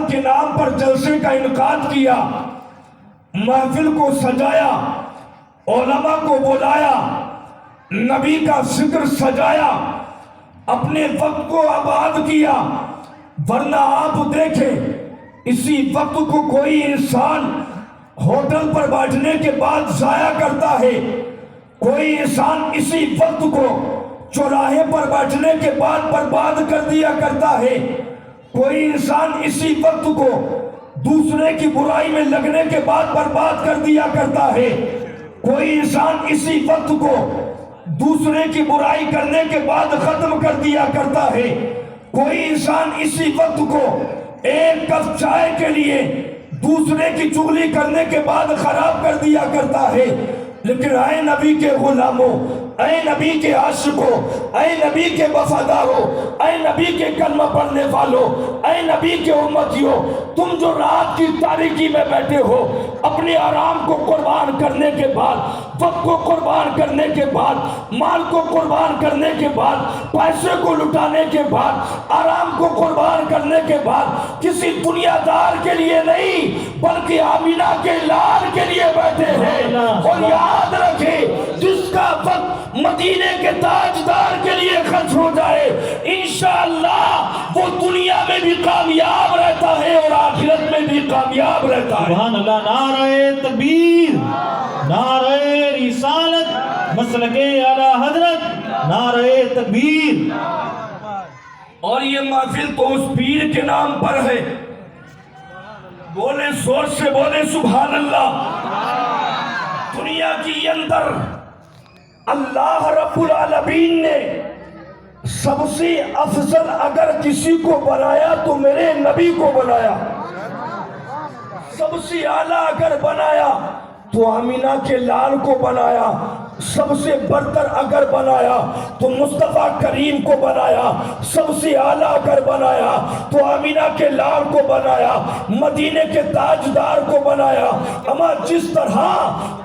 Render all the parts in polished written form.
اللہ کے نام پر جلسے کا انعقاد کیا، محفل کو سجایا، علماء کو بلایا، نبی کا ذکر سجایا، اپنے وقت کو آباد کیا۔ ورنہ آپ دیکھیں اسی وقت کو کوئی انسان ہوٹل پر بیٹھنے کے بعد ضائع کرتا ہے، کوئی انسان اسی وقت کو چوراہے پر بیٹھنے کے بعد برباد کر دیا کرتا ہے، کوئی انسان اسی وقت کو دوسرے کی برائی میں لگنے کے بعد برباد کر دیا کرتا ہے، کوئی انسان اسی وقت کو دوسرے کی برائی کرنے کے بعد ختم کر دیا کرتا ہے، کوئی انسان اسی وقت کو ایک کپ چائے کے لیے دوسرے کی چغلی کرنے کے بعد خراب کر دیا کرتا ہے۔ لیکن اے نبی کے غلاموں، اے نبی کے عاشقوں، اے نبی کے وفاداروں، اے نبی کے کلمہ پڑھنے والوں، اے نبی کے امتیوں، تم جو رات کی تاریکی میں بیٹھے ہو، اپنے آرام کو قربان کرنے کے بعد، وقت کو قربان کرنے کے بعد، مال کو قربان کرنے کے بعد، پیسے کو لٹانے کے بعد، آرام کو قربان کرنے کے بعد، کسی دنیا دار کے لیے نہیں بلکہ آمینہ کے لال کے لیے بیٹھے ہیں۔ اور یاد رکھیں جس کا وقت مدینے کے تاجدار کے لیے خرچ ہو جائے، انشاءاللہ وہ دنیا میں بھی کامیاب رہتا ہے اور آخرت میں بھی کامیاب رہتا ہے۔ سبحان اللہ، نعرہ تکبیر، نعرہ رسالت، مسلک اعلی حضرت، نعرہ تکبیر۔ اور یہ محفل تو اس پیر کے نام پر ہے، بولے زور سے بولے سبحان اللہ۔ دنیا کی اندر اللہ رب العالمین نے سب سے افضل اگر کسی کو بنایا تو میرے نبی کو بنایا، سب سے اعلیٰ اگر بنایا تو آمینہ کے لال کو بنایا، سب سے برتر اگر بنایا تو مصطفیٰ کریم کو بنایا، سب سے اعلیٰ اگر بنایا تو آمینہ کے لال کو بنایا، مدینے کے تاجدار کو بنایا۔ اما جس طرح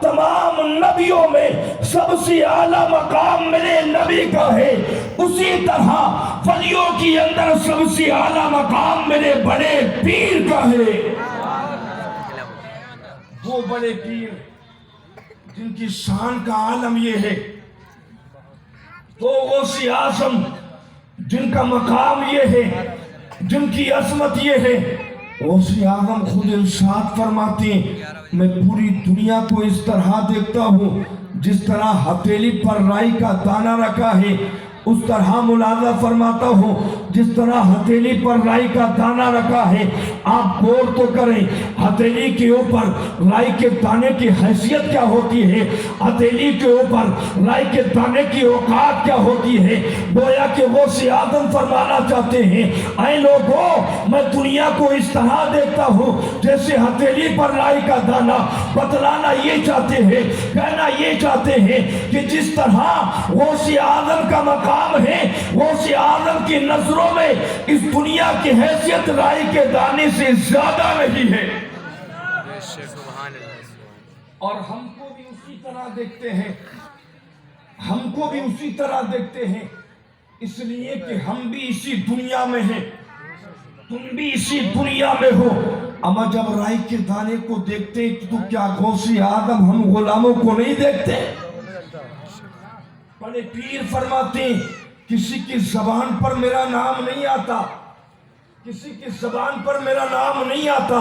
تمام نبیوں میں سب سے اعلیٰ مقام میرے نبی کا ہے، اسی طرح ولیوں کی اندر سب سے اعلیٰ مقام میرے بڑے پیر کا ہے۔ وہ بڑے پیر جن کی شان کا عالم یہ ہے، وہ غوث اعظم جن کا مقام یہ ہے، جن کی عظمت یہ ہے، غوث اعظم خود ارشاد فرماتے ہیں میں پوری دنیا کو اس طرح دیکھتا ہوں جس طرح ہتھیلی پر رائی کا دانہ رکھا ہے، اس طرح ملاحظہ فرماتا ہوں جس طرح ہتھیلی پر رائی کا دانہ رکھا ہے۔ آپ غور تو کریں ہتھیلی کے اوپر رائی کے دانے کی حیثیت کیا ہوتی ہے، ہتھیلی کے اوپر رائی کے دانے کی اوقات کیا ہوتی ہے۔ گویا کہ غوث اعظم فرمانا چاہتے ہیں اے لوگوں، میں دنیا کو اس طرح دیکھتا ہوں جیسے ہتھیلی پر رائی کا دانہ۔ بتلانا یہ چاہتے ہیں، کہنا یہ چاہتے ہیں کہ جس طرح غوث اعظم کا مقام ہے، غوث اعظم کی نظروں میں اس دنیا کی حیثیت رائی کے دانے سے زیادہ نہیں ہے۔ اور ہم کو بھی اسی طرح دیکھتے ہیں، ہم کو بھی اسی طرح دیکھتے ہیں، اس لیے کہ ہم بھی اسی دنیا میں ہیں، تم بھی اسی دنیا میں ہو۔ اما جب رائی کے دانے کو دیکھتے تو کیا غوث اعظم ہم غلاموں کو نہیں دیکھتے؟ بڑے پیر فرماتے ہیں کسی کی زبان پر میرا نام نہیں آتا، کسی کی زبان پر میرا نام نہیں آتا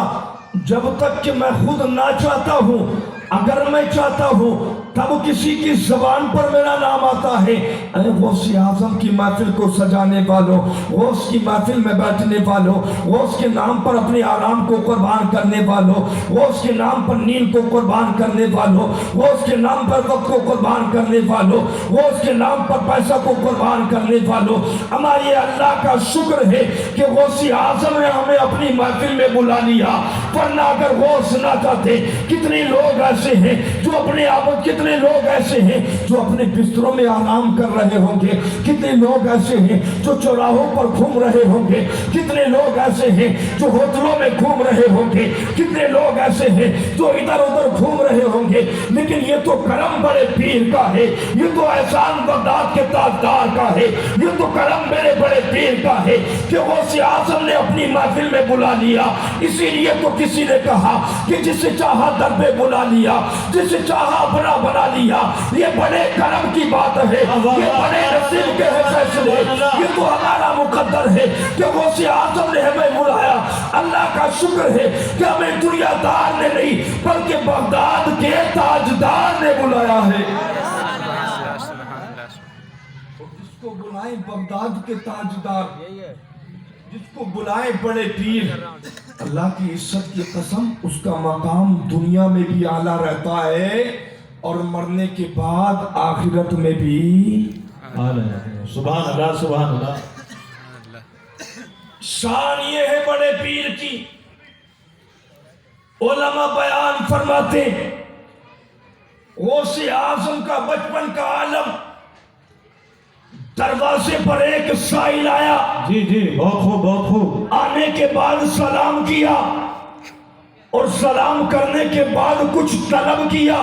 جب تک کہ میں خود نہ چاہتا ہوں۔ اگر میں چاہتا ہوں تب کسی کی زبان پر میرا نام آتا ہے۔ اے غوث اعظم کی محفل کو سجانے والوں، غوث کی محفل میں بیٹھنے والوں، غوث کے نام پر اپنے آرام کو قربان کرنے والوں، غوث کے نام پر نیند کو قربان کرنے والوں، غوث کے نام پر وقت کو قربان کرنے والوں، غوث کے نام پر پیسہ کو قربان کرنے والوں۔ اما یہ اللہ کا شکر ہے کہ غوث اعظم نے ہمیں اپنی محفل میں بلا لیا، ورنہ اگر غوث نہ چاہتے کتنے لوگ ایسے ہیں جو اپنے آپ، کتنے کتنے لوگ ایسے ہیں جو اپنے بستروں میں آرام کر رہے ہوں گے، کتنے لوگ ایسے ہیں جو چوراہوں پر گھوم رہے ہوں گے، کتنے لوگ ایسے ہیں جو ہوٹلوں میں گھوم رہے ہوں گے، کتنے لوگ ایسے ہیں جو ادھر ادھر گھوم رہے ہوں گے، لیکن یہ تو کرم بڑے پیر کا ہے، یہ تو احسان بغداد کے تاجدار کا ہے، یہ تو کرم میرے بڑے پیر کا ہے کہ غوث اعظم نے اپنی محفل میں بلا لیا۔ اسی لیے تو کسی نے کہا کہ جسے چاہا در پہ بلا لیا، جسے چاہا اپنا بنا لیا۔ یہ بڑے کرم کی بات ہے، یہ بڑے نصیب کے ہے فیصلے، یہ تو ہمارا مقدر ہے کہ غوث اعظم نے ہمیں بلایا۔ اللہ کا شکر ہے کہ ہمیں دنیا دار نے نہیں بلکہ بغداد کے تاجدار نے بلایا ہے۔ جس کو بلائیں بغداد کے تاجدار، جس کو بلائیں بڑے پیر، اللہ کی عزت کی قسم اس کا مقام دنیا میں بھی اعلیٰ رہتا ہے اور مرنے کے بعد آخرت میں بھی۔ سبحان اللہ سبحان اللہ۔ شان یہ ہے بڑے پیر کی، علماء بیان فرماتے غوث اعظم کا بچپن کا عالم، دروازے پر ایک سائل آیا، جی جی بہت خوب بہت خوب۔ آنے کے بعد سلام کیا اور سلام کرنے کے بعد کچھ طلب کیا۔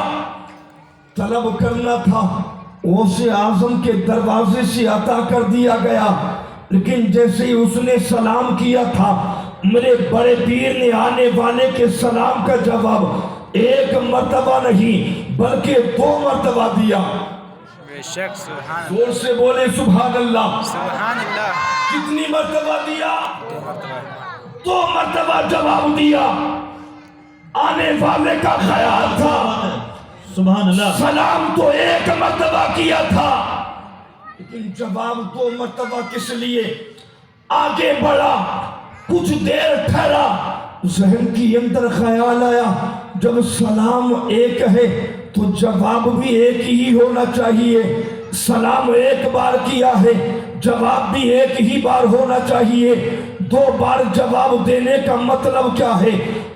طلب کرنا تھا، غوث اعظم کے دروازے سے عطا کر دیا گیا، لیکن جیسے ہی اس نے سلام کیا تھا، میرے بڑے پیر نے آنے والے کے سلام کا جواب ایک مرتبہ نہیں بلکہ 2 مرتبہ دیا۔ بے شک سبحان اللہ، زور سے بولے سبحان اللہ۔ سبحان اللہ۔ کتنی مرتبہ دیا؟ 2 مرتبہ۔ 2 مرتبہ جواب دیا۔ آنے والے کا خیال تھا سبحان اللہ۔ سلام تو 1 مرتبہ کیا تھا، لیکن جواب 2 مرتبہ کس لیے؟ آگے بڑھا، کچھ دیر ٹھہرا، ذہن کی اندر خیال آیا جب سلام ایک ہے تو جواب بھی ایک ہی ہونا چاہیے۔ سلام 1 بار کیا ہے، جواب بھی 1 ہی بار ہونا چاہیے۔ 2 بار جواب دینے کا مطلب کیا ہے،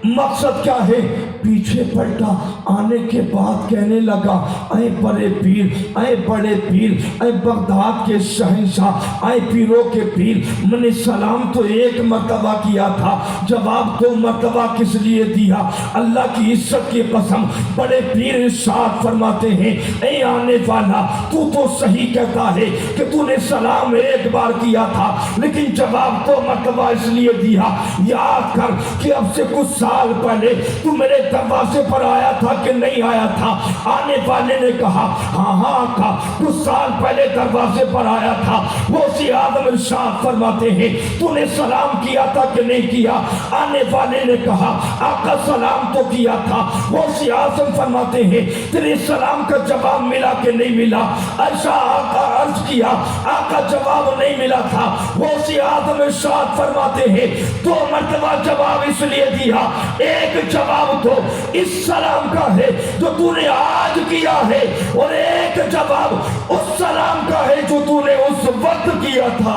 مقصد کیا ہے؟ پیچھے پلٹا، آنے کے بعد کہنے لگا اے بڑے پیر، اے بڑے پیر، اے بغداد کے شہنشاہ، اے پیروں کے پیر، میں نے سلام تو 1 مرتبہ کیا تھا، جواب 2 مرتبہ کس لیے دیا؟ اللہ کی عزت کی قسم بڑے پیر ارشاد فرماتے ہیں اے آنے والا، تو صحیح کہتا ہے کہ تو نے سلام 1 بار کیا تھا، لیکن جواب 2 مرتبہ اس لیے دیا۔ یاد کر کہ اب سے کچھ سال پہلے تو میرے دروازے پر آیا تھا کہ نہیں آیا تھا؟ آنے والے نے کہا ہاں آقا، کچھ سال پہلے دروازے پر آیا تھا۔ غوث اعظم ارشاد فرماتے ہیں تو نے سلام کیا تھا کہ نہیں کیا؟ آنے والے نے کہا آقا سلام تو کیا تھا۔ غوث اعظم فرماتے ہیں تیرے سلام کا جواب ملا کہ نہیں ملا؟ ایسا آقا عرض کیا آقا جواب نہیں ملا تھا۔ غوث اعظم ارشاد فرماتے ہیں 2 مرتبہ جواب اس لیے دیا، 1 جواب تو اس سلام کا ہے جو تو نے آج کیا ہے، اور 1 جواب اس سلام کا ہے جو تو نے اس وقت کیا تھا۔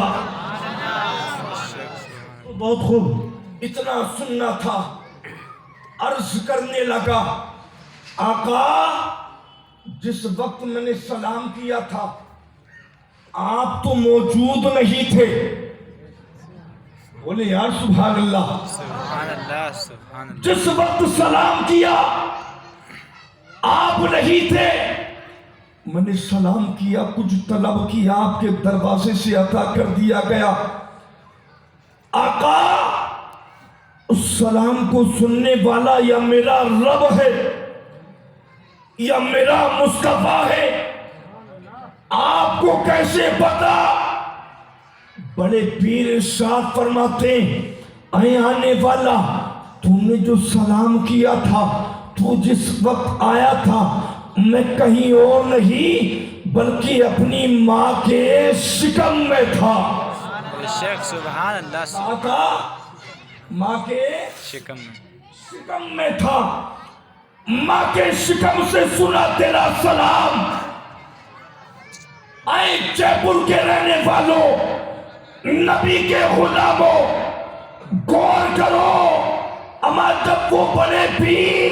بہت خوب۔ اتنا سننا تھا، عرض کرنے لگا آقا جس وقت میں نے سلام کیا تھا آپ تو موجود نہیں تھے۔ بولے یار سبحان اللہ۔ سبحان اللہ سبحان اللہ۔ جس وقت سلام کیا آپ نہیں تھے، میں نے سلام کیا، کچھ طلب کیا، آپ کے دروازے سے عطا کر دیا گیا۔ آقا اس سلام کو سننے والا یا میرا رب ہے یا میرا مصطفیٰ ہے، آپ کو کیسے پتا؟ بڑے پیر ارشاد فرماتے اے آنے والا، تم نے جو سلام کیا تھا، تو جس وقت آیا تھا میں کہیں اور نہیں بلکہ اپنی ماں کے شکم میں تھا۔ بے شک سبحان اللہ۔ آقا ماں کے شکم میں تھا، ماں کے شکم سے سنا تیرا سلام۔ اے جے پور کے رہنے والوں، نبی کے غلاموں، غور کرو، اما جب وہ بڑے پیر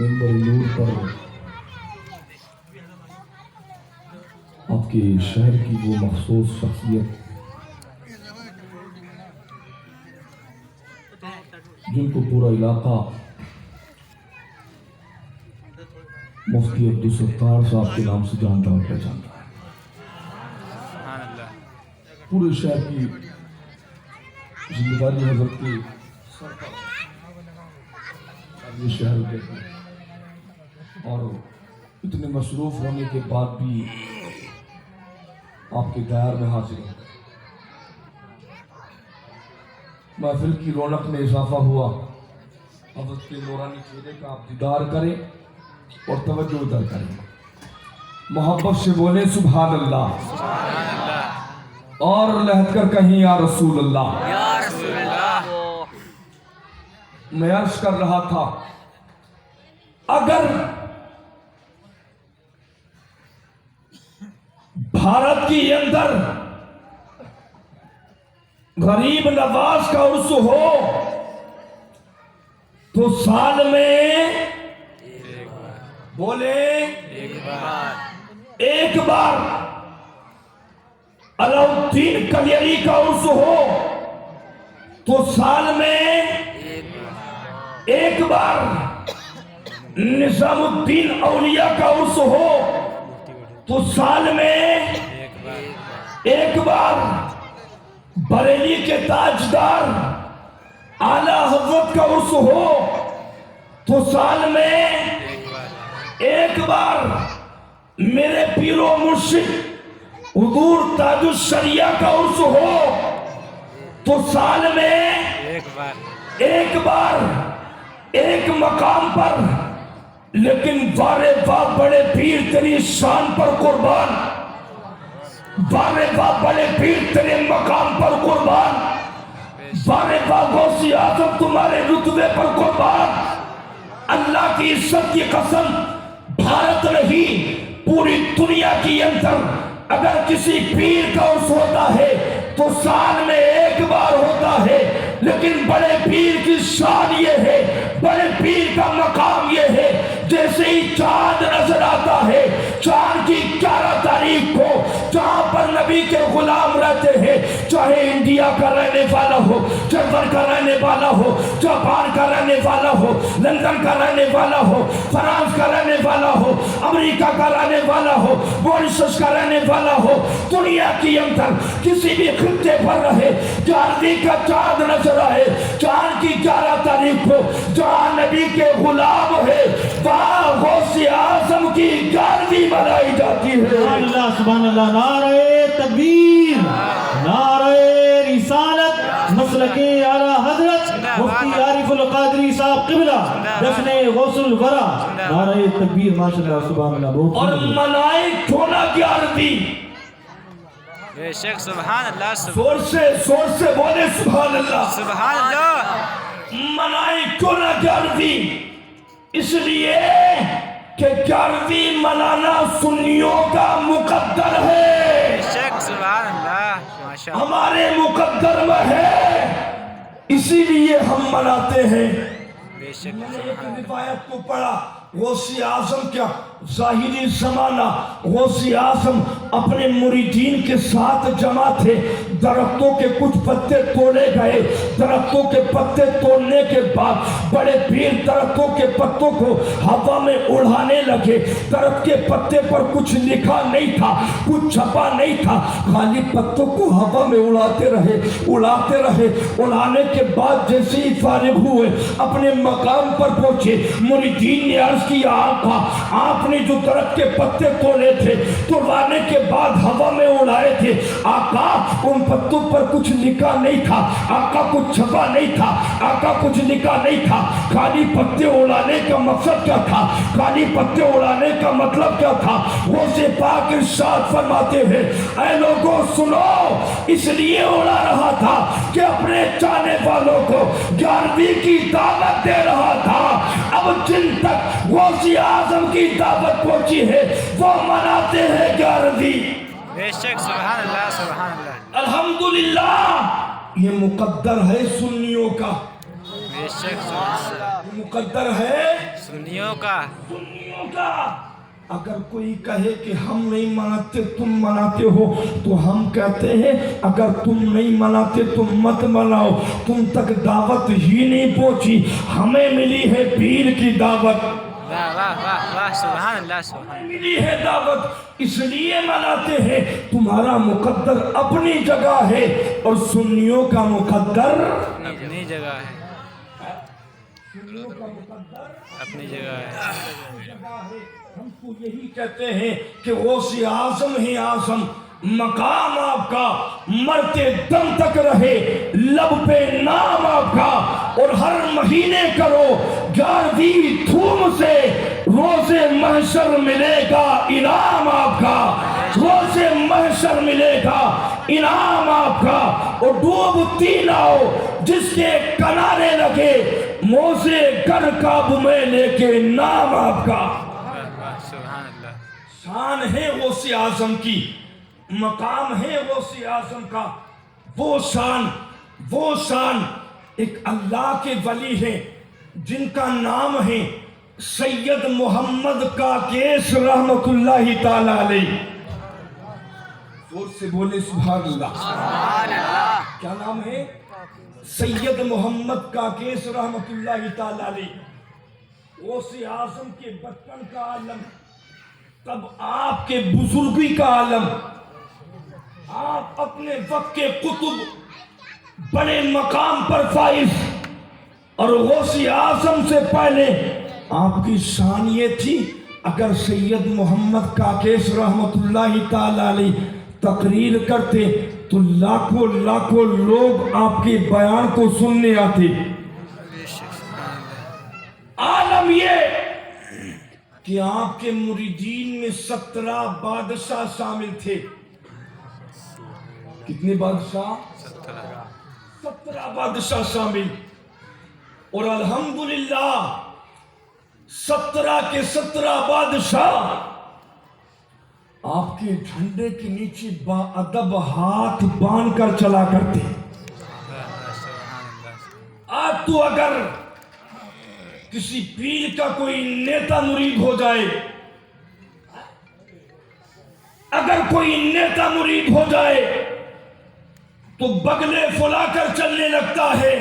ممبر نور پر آپ کے شہر کی وہ مخصوص شخصیت جن کو پورا علاقہ مفتی عبدالستار صاحب کے نام سے جانتا اور پہچانتا ہے، سبحان اللہ. پورے شہر کی ذمہ داری حضرت کے سر پر یہ شہر کے اور اتنے مصروف ہونے کے بعد بھی آپ کے دائر میں حاضر ہو گئے. محفل کی رونق میں اضافہ ہوا. حضرت کے نورانی چہرے کا آپ دیدار کریں اور توجہ ادھر کریں، محبت سے بولیں سبحان اللہ اور لہد کر کہیں یا رسول اللہ. یا رسول اللہ. میں عرض کر رہا تھا اگر بھارت کی اندر غریب نواز کا عرس ہو تو سال میں بولے ایک بار علاؤالدین کلیری کا عرس ہو تو سال میں ایک بار نظام الدین اولیاء کا عرس ہو تو سال میں ایک بار بریلی کے تاجدار اعلی حضرت کا عرس ہو تو سال میں ایک بار میرے پیر و مرشد حضور تاج الشریعہ کا عرس ہو تو سال میں ایک بار ایک مقام پر. لیکن وارے واہ بڑے پیر تیری شان پر قربان، وارے واہ بڑے پیر تیرے مقام پر قربان، وارے واہ غوث اعظم تمہارے رتبے پر قربان. اللہ کی عزت کی قسم بھارت نہیں پوری دنیا کی اندر اگر کسی پیر کا عرس ہوتا ہے تو سال میں ایک بار ہوتا ہے. لیکن بڑے پیر کی شان یہ ہے، بڑے پیر کا مقام یہ ہے، جیسے ہی چاند نظر آتا ہے چاند کی 11 تاریخ کو جہاں پر نبی کے غلام رہتے ہیں، چاہے انڈیا کا رہنے والا ہو، جرمن کا رہنے والا ہو، جاپان کا رہنے والا ہو، لندن کا رہنے والا ہو، فرانس کا رہنے والا ہو، امریکہ کا رہنے والا ہو، ماریشس کا رہنے والا ہو، دنیا کی اندر کسی بھی خطے پر رہے 11ویں کا چاند نظر آئے، چاند کی 11 تاریخ کو جہاں نبی کے غلام ہے وہاں غوث اعظم کی 11ویں منائی جاتی ہے. اللہ سبحان اللہ. نعرہ تکبیر، نعرہ رسالت، مسلک اعلیٰ حضرت مفتی عارف القادری صاحب قبلہ جشن غوث الورا. نعرہ تکبیر ماشاء اللہ سبحان اللہ. اور منائی کیوں نہ 11ویں؟ بے شک سبحان اللہ. زور سے بولے سبحان اللہ. سبحان اللہ. منائی کیوں نہ 11ویں؟ اس لیے کہ 11ویں منانا سنیوں کا مقدر ہے، بے شک سبحان اللہ. ماشاء اللہ. ہمارے مقدر میں ہے، اسی لیے ہم مناتے ہیں. بے شک میں نے ایک سبحان اللہ. روایت کو پڑھا، غوث اعظم کیا ظاہری زمانہ، غوث اعظم اپنے مریدین کے ساتھ جمع تھے. درختوں کے کچھ پتے توڑے گئے، درختوں کے پتے توڑنے کے بعد بڑے پیر درختوں کے پتوں کو ہوا میں اڑانے لگے. درخت کے پتے پر کچھ لکھا نہیں تھا، کچھ چھپا نہیں تھا، خالی پتوں کو ہوا میں اڑاتے رہے، اڑاتے رہے. اڑانے کے بعد جیسے ہی فارغ ہوئے اپنے مقام پر پہنچے، مریدین نے عرض کیا آقا آپ نے جو درخت کے پتے توڑے تھے، توڑانے کے بعد ہوا میں اڑائے تھے، آقا ان پتوں پر کچھ لکھا نہیں تھا، آقا کچھ چھپا نہیں تھا، آقا کچھ لکھا نہیں تھا، خالی پتے اڑانے کا مقصد کیا تھا، خالی پتے اڑانے کا مطلب کیا تھا؟ غوث پاک ارشاد فرماتے ہیں اے لوگوں سنو، اس لیے اڑا رہا تھا کہ اپنے چاہنے والوں کو 11ویں کی دعوت دے رہا تھا. اب جن تک غوث اعظم کی دعوت پہنچی ہے وہ مناتے ہیں 11ویں. بے شک سبحان اللہ. سبحان اللہ. الحمدللہ یہ مقدر ہے سنیوں کا. بے شک سبحان اللہ مقدر ہے سنیوں کا سنیوں کا. اگر کوئی کہے کہ ہم نہیں مناتے تم مناتے ہو تو ہم کہتے ہیں اگر تم نہیں مناتے تم مت مناؤ. تم تک دعوت ہی نہیں پہنچی, ہمیں ملی ہے پیر کی دعوت, واہ واہ واہ واہ سبحان اللہ سبحان ملی ہے دعوت, اس لیے مناتے ہیں. تمہارا مقدر اپنی جگہ ہے اور سنیوں کا مقدر اپنی جگہ ہے سنیوں کا مقدر اپنی جگہ ہے ہم کو یہی کہتے ہیں کہ غوث اعظم ہی اعظم, مقام آپ کا مرتے دم تک رہے, لب پہ نام آپ کا, اور ہر مہینے کرو 11ویں دھوم سے, روز محشر ملے گا انعام آپ کا, روز محشر ملے گا انعام آپ کا. اور ڈوبتی ناؤ جس کے کنارے لگے, موزے گر کعب میں لے کے نام آپ کا. سبحان اللہ شان ہے غوث اعظم کی, مقام ہے غوث اعظم کا. وہ شان ایک اللہ کے ولی ہیں جن کا نام ہے سید محمد کاکیس رحمت اللہ تعالی علیہ. زور سے بولے سبحان اللہ. کیا نام ہے؟ سید محمد کاکیس رحمت اللہ تعالی علیہ. غوث اعظم کے بچپن کا عالم, تب آپ کے بزرگی کا عالم, آپ اپنے وقت کے قطب, بڑے مقام پر فائز. اور غوث اعظم سے پہلے آپ کی شان یہ تھی, اگر سید محمد کاکیس رحمت اللہ تعالی علیہ تقریر کرتے تو لاکھوں لاکھوں لوگ آپ کے بیان کو سننے آتے. عالم یہ کہ آپ کے مریدین میں 17 بادشاہ شامل تھے. کتنے بادشاہ؟ 17 بادشاہ شامل. اور الحمدللہ 17 کے 17 بادشاہ آپ کے جھنڈے کے نیچے باادب ہاتھ باندھ کر چلا کرتے. آج تو اگر کسی پیر کا کوئی نیتا مرید ہو جائے, اگر کوئی نیتا مرید ہو جائے تو بگلے پھلا کر چلنے لگتا ہے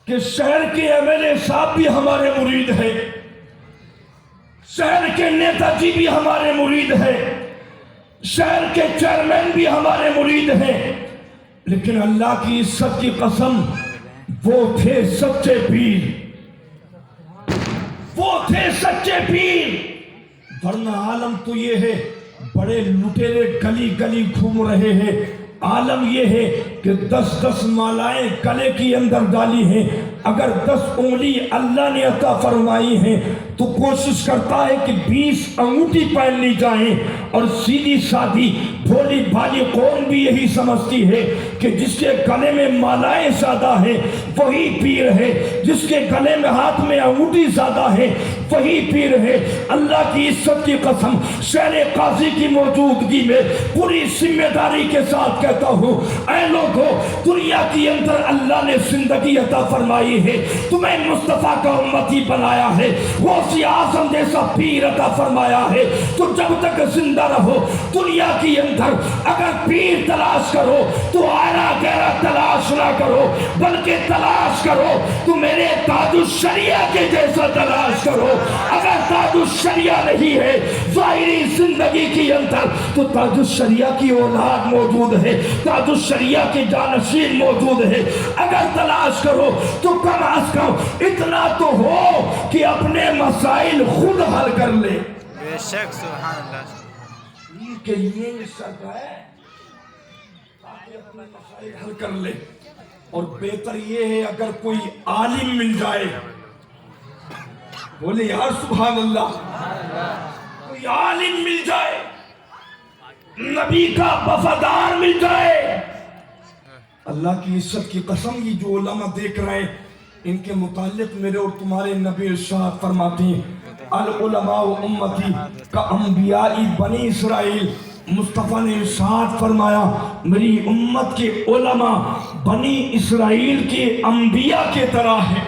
کہ شہر کے ایم ایل اے صاحب بھی ہمارے مرید ہیں, شہر کے نیتا جی بھی ہمارے مرید ہیں, شہر کے چیئرمین بھی ہمارے مرید ہیں. لیکن اللہ کی عزت کی قسم وہ تھے سچے پیر, وہ تھے سچے پیر. ورنہ عالم تو یہ ہے بڑے لٹیرے گلی گلی گھوم رہے ہیں. عالم یہ ہے کہ 10 مالائیں گلے کی اندر ڈالی ہیں. اگر 10 انگلی اللہ نے عطا فرمائی ہیں تو کوشش کرتا ہے کہ 20 انگوٹھی پہن لی جائیں. اور سیدھی سادھی بھولی بھالی قوم بھی یہی سمجھتی ہے کہ جس کے گلے میں مالائیں زیادہ ہیں وہی پیر ہے, جس کے گلے میں ہاتھ میں انگوٹھی زیادہ ہے وہی پیر ہے. اللہ کی عزت کی قسم شہر قاضی کی موجودگی میں پوری ذمہ داری کے ساتھ کہتا ہوں, اے لوگو, دنیا کی اندر اللہ نے زندگی عطا فرمائی ہے, تمہیں مصطفیٰ کا امتی بنایا ہے, غوث اعظم جیسا پیر عطا فرمایا ہے. تو جب تک زندہ رہو دنیا کی اندر اگر پیر تلاش کرو تو آئرہ گہرا تلاش نہ کرو, بلکہ تلاش کرو تو میرے تاج الشریعہ کے جیسا تلاش کرو. اگر تاج الشریعہ نہیں ہے ظاہری زندگی کی اندر تو تاج الشریعہ کی اولاد موجود ہے, تاج الشریعہ کے جانشین موجود ہے. اگر تلاش کرو تو کم از کم اتنا تو ہو کہ اپنے مسائل خود حل کر لے. بے شک سبحان اللہ کہ یہ شرط ہے تاکہ اپنے مسائل حل کر لے. اور بہتر یہ ہے اگر کوئی عالم مل جائے, بولے یار سبحان اللہ, کوئی عالم مل جائے, نبی کا وفادار مل جائے. اللہ کی عزت کی قسم یہ جو علماء دیکھ رہے ہیں ان کے متعلق میرے اور تمہارے نبی ارشاد فرماتے ہیں, العلماء امتی کا انبیاء بنی اسرائیل. مصطفیٰ نے ارشاد فرمایا میری امت کے علماء بنی اسرائیل کے انبیاء کے طرح ہیں.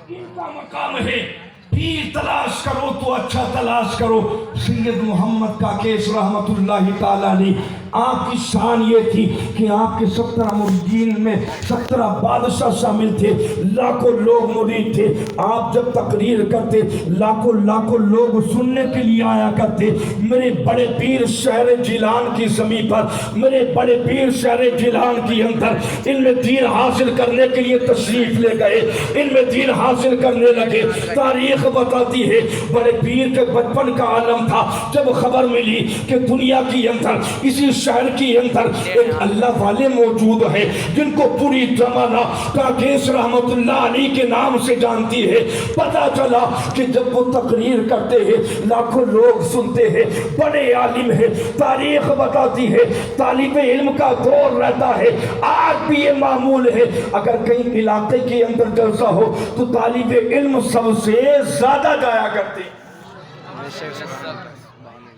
ان کا مقام ہے پیر تلاش کرو تو اچھا تلاش کرو. سید محمد کاکیس رحمت اللہ تعالیٰ علیہ آپ کی شان یہ تھی کہ آپ کے 17 مریدین میں 17 بادشاہ شامل تھے, لاکھوں لوگ مرید تھے. آپ جب تقریر کرتے لاکھوں لوگ سننے کے لیے آیا کرتے. میرے بڑے پیر شہر جیلان کی زمین پر, میرے بڑے پیر شہر جیلان کی اندر ان میں دین حاصل کرنے کے لیے تشریف لے گئے, ان میں دین حاصل کرنے لگے. تاریخ بتاتی ہے بڑے پیر کے بچپن کا عالم تھا جب خبر ملی کہ دنیا کی اندر اسی شہر کی اندر ایک اللہ والے موجود ہیں جن کو پوری زمانہ کاکیس رحمت اللہ علیہ کے نام سے جانتی ہے. پتا چلا کہ جب وہ تقریر کرتے ہیں لاکھوں لوگ سنتے ہیں, بڑے عالم ہیں. تاریخ بتاتی ہے طالب علم کا دور رہتا ہے. آج بھی یہ معمول ہے اگر کہیں علاقے کے اندر جلسہ ہو تو طالب علم سب سے زیادہ جایا کرتے.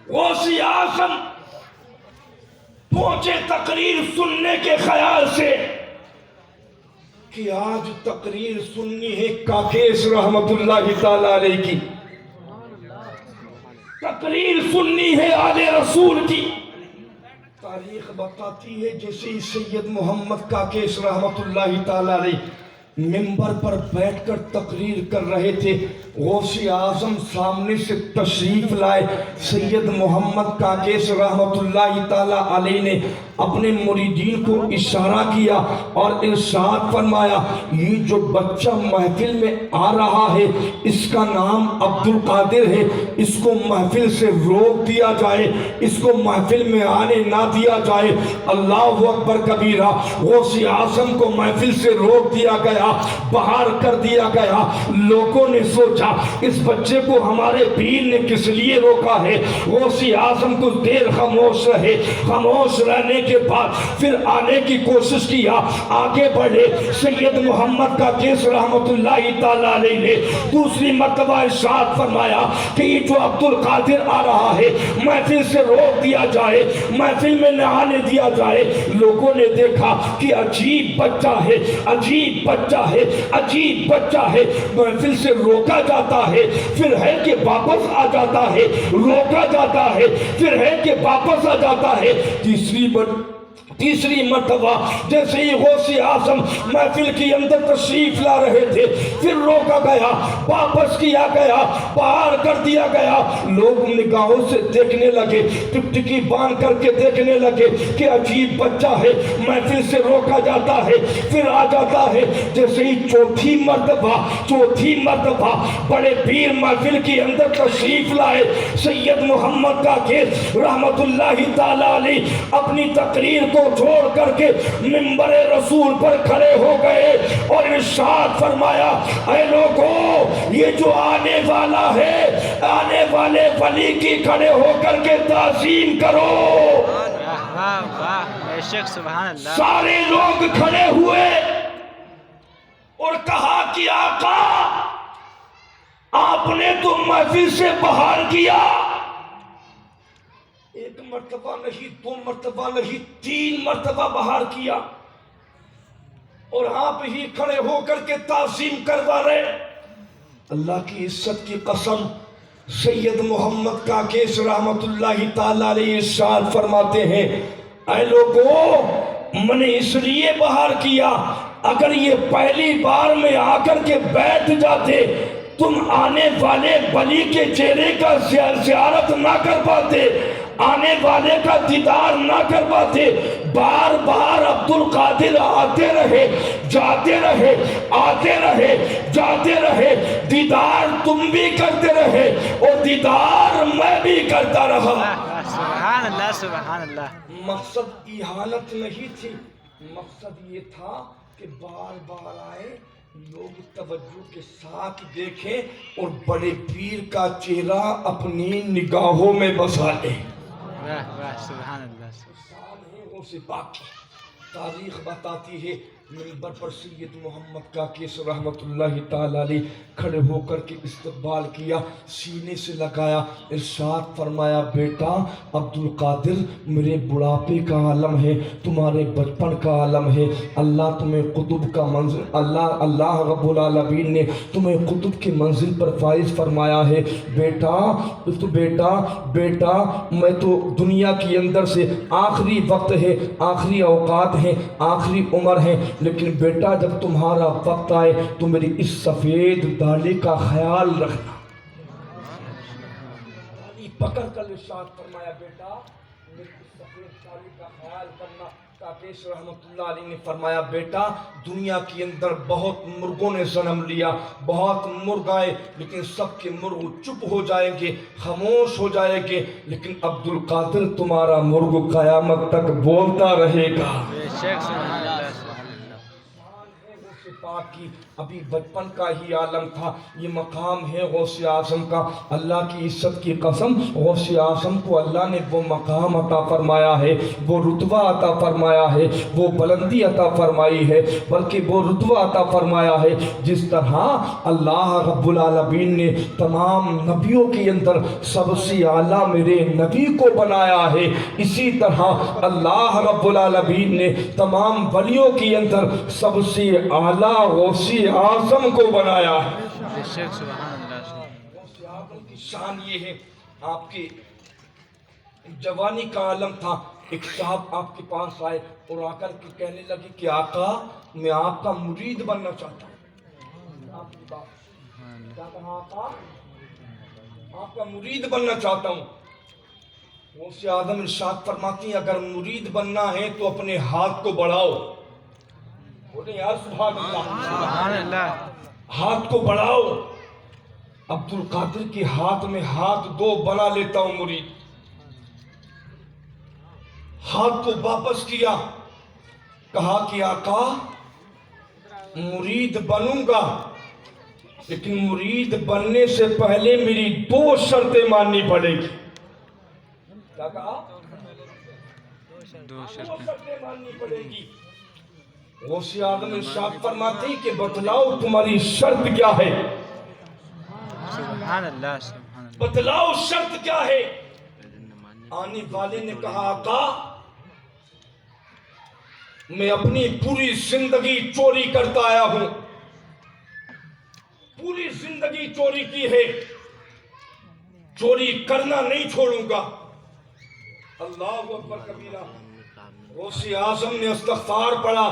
غوث اعظم پہنچے تقریر سننے کے خیال سے کہ آج تقریر سننی ہے کاکیس رحمت اللہ تعالی علیہ کی, تقریر سننی ہے آل رسول کی. تاریخ بتاتی ہے جیسے سید محمد کاکیس رحمت اللہ تعالی علیہ منبر پر بیٹھ کر تقریر کر رہے تھے, غوث اعظم سامنے سے تشریف لائے. سید محمد کاکیس رحمت اللہ تعالی علیہ نے اپنے مریدین کو اشارہ کیا اور ارشاد فرمایا یہ جو بچہ محفل میں آ رہا ہے اس کا نام عبد القادر ہے, اس کو محفل سے روک دیا جائے, اس کو محفل میں آنے نہ دیا جائے. اللہ اکبر کبیرہ. غوث اعظم کو محفل سے روک دیا گیا, باہر کر دیا گیا. لوگوں نے سوچا اس بچے کو ہمارے پیر نے کس لیے روکا ہے. غوث اعظم کچھ دیر خاموش رہے, خاموش رہنے کے بعد پھر آنے کی کوشش کیا, آگے بڑھے. سید محمد کاکیس رحمت اللہ تعالی علیہ نے دوسری مرتبہ ارشاد فرمایا کہ یہ جو عبد القادر آ رہا ہے محفل سے روک دیا جائے, محفل میں نہ آنے دیا جائے. لوگوں نے دیکھا کہ عجیب بچہ ہے, عجیب بچہ ہے, عجیب بچہ ہے. محفل سے روکا جاتا ہے پھر ہے کہ واپس آ جاتا ہے, روکا جاتا ہے پھر ہے کہ واپس آ جاتا ہے. تیسری مرتبہ جیسے ہی غوث اعظم محفل کے اندر تشریف لا رہے تھے پھر روکا گیا, واپس کیا گیا, باہر کر دیا گیا. لوگ نگاہوں سے دیکھنے لگے, ٹکٹکی باندھ کر کے دیکھنے لگے کہ عجیب بچہ ہے, محفل سے روکا جاتا ہے پھر آ جاتا ہے. جیسے ہی چوتھی مرتبہ بڑے پیر محفل کے اندر تشریف لائے, سید محمد کاکیس رحمت اللہ تعالی علیہ اپنی تقریر کو چھوڑ کر کے منبر رسول پر کھڑے ہو گئے اور ارشاد فرمایا اے لوگو یہ جو آنے والا ہے آنے والے ولی کی کھڑے ہو کر کے تعظیم کرو. سارے لوگ کھڑے ہوئے اور کہا کہ آقا آپ نے تو محفل سے باہر کیا, ایک مرتبہ نہیں, 2 مرتبہ نہیں, 3 مرتبہ باہر کیا اور آپ ہی کھڑے ہو کر کے تعظیم کروا رہے. اللہ کی عزت کی قسم سید محمد کاکیس رحمت اللہ تعالی علیہ ارشاد فرماتے ہیں اے لوگو میں نے اس لیے باہر کیا, اگر یہ پہلی بار میں آ کر کے بیٹھ جاتے تم آنے والے ولی کے چہرے کا زیارت نہ کر پاتے, آنے والے کا دیدار نہ کر پاتے. بار بار عبد القادر آتے رہے, جاتے رہے, آتے رہے, جاتے رہے, دیدار تم بھی کرتے رہے اور دیدار میں بھی کرتا رہا. سبحان اللہ, سبحان اللہ. مقصد احانت نہیں تھی, مقصد یہ تھا کہ بار بار آئے, لوگ توجہ کے ساتھ دیکھیں اور بڑے پیر کا چہرہ اپنی نگاہوں میں بسا لیں. سبحان اللہ. سے باقی تاریخ بتاتی ہے منبر پر سید محمد کا کیس رحمت اللہ تعالی علیہ کھڑے ہو کر کے استقبال کیا، سینے سے لگایا، ارشاد فرمایا بیٹا عبد القادر میرے بڑھاپے کا عالم ہے، تمہارے بچپن کا عالم ہے، اللہ تمہیں قطب کا منزل اللہ رب العالمین نے تمہیں قطب کی منزل پر فائز فرمایا ہے۔ بیٹا میں تو دنیا کے اندر سے آخری وقت ہے، آخری اوقات ہیں، آخری عمر ہے، لیکن بیٹا جب تمہارا وقت آئے تو میری اس سفید داڑھی کا خیال رکھنا۔ داڑھی پکڑ کر ارشاد فرمایا بیٹا میری اس سفید داڑھی کا خیال کرنا۔ کاکیش رحمت اللہ علیہ نے فرمایا بیٹا دنیا کے اندر بہت مرغوں نے جنم لیا، بہت مرغ آئے، لیکن سب کے مرغ چپ ہو جائیں گے، خاموش ہو جائیں گے، لیکن عبد القادر تمہارا مرغ قیامت تک بولتا رہے گا۔ پاک کی ابھی بچپن کا ہی عالم تھا، یہ مقام ہے غوث اعظم کا۔ اللہ کی عزت کی قسم غوث اعظم کو اللہ نے وہ مقام عطا فرمایا ہے، وہ رتبہ عطا فرمایا ہے، وہ بلندی عطا فرمائی ہے، بلکہ وہ رتبہ عطا فرمایا ہے جس طرح اللہ رب العالمین نے تمام نبیوں کے اندر سب سے اعلیٰ میرے نبی کو بنایا ہے، اسی طرح اللہ رب العالمین نے تمام ولیوں کے اندر سب سے اعلیٰ غوث اعظم کو بنایا ہے۔ غوث اعظم کی شان یہ ہے، آپ کی جوانی کا عالم تھا، ایک صاحب آپ کے پاس آئے اور آ کر کے کہنے لگے کہ آقا میں آپ کا مرید بننا چاہتا ہوں۔ آپ کی بات کیا کہا؟ آقا آپ کا مرید بننا چاہتا ہوں۔ غوث اعظم ارشاد فرماتی ہیں اگر مرید بننا ہے تو اپنے ہاتھ کو بڑھاؤ، بولے یا سبحان اللہ، ہاتھ کو بڑھاؤ۔ عبد القادر کے ہاتھ میں ہاتھ دو بنا لیتا ہوں مرید، ہاتھ کو واپس کیا، کہا کہ آقا مرید بنوں گا لیکن مرید بننے سے پہلے میری دو شرطیں ماننی پڑے گی۔ کیا کہا؟ دو شرطیں ماننی پڑے گی۔ غوث اعظم ارشاد فرماتے کہ بتلاؤ تمہاری شرط کیا ہے؟ سبحان اللہ، سبحان اللہ، بتلاؤ شرط کیا ہے؟ آنے والے نے کہا آقا میں اپنی پوری زندگی چوری کرتا آیا ہوں، پوری زندگی چوری کی ہے، چوری کرنا نہیں چھوڑوں گا۔ اللہ اکبر کبیرہ۔ غوث اعظم نے استغفار پڑھا،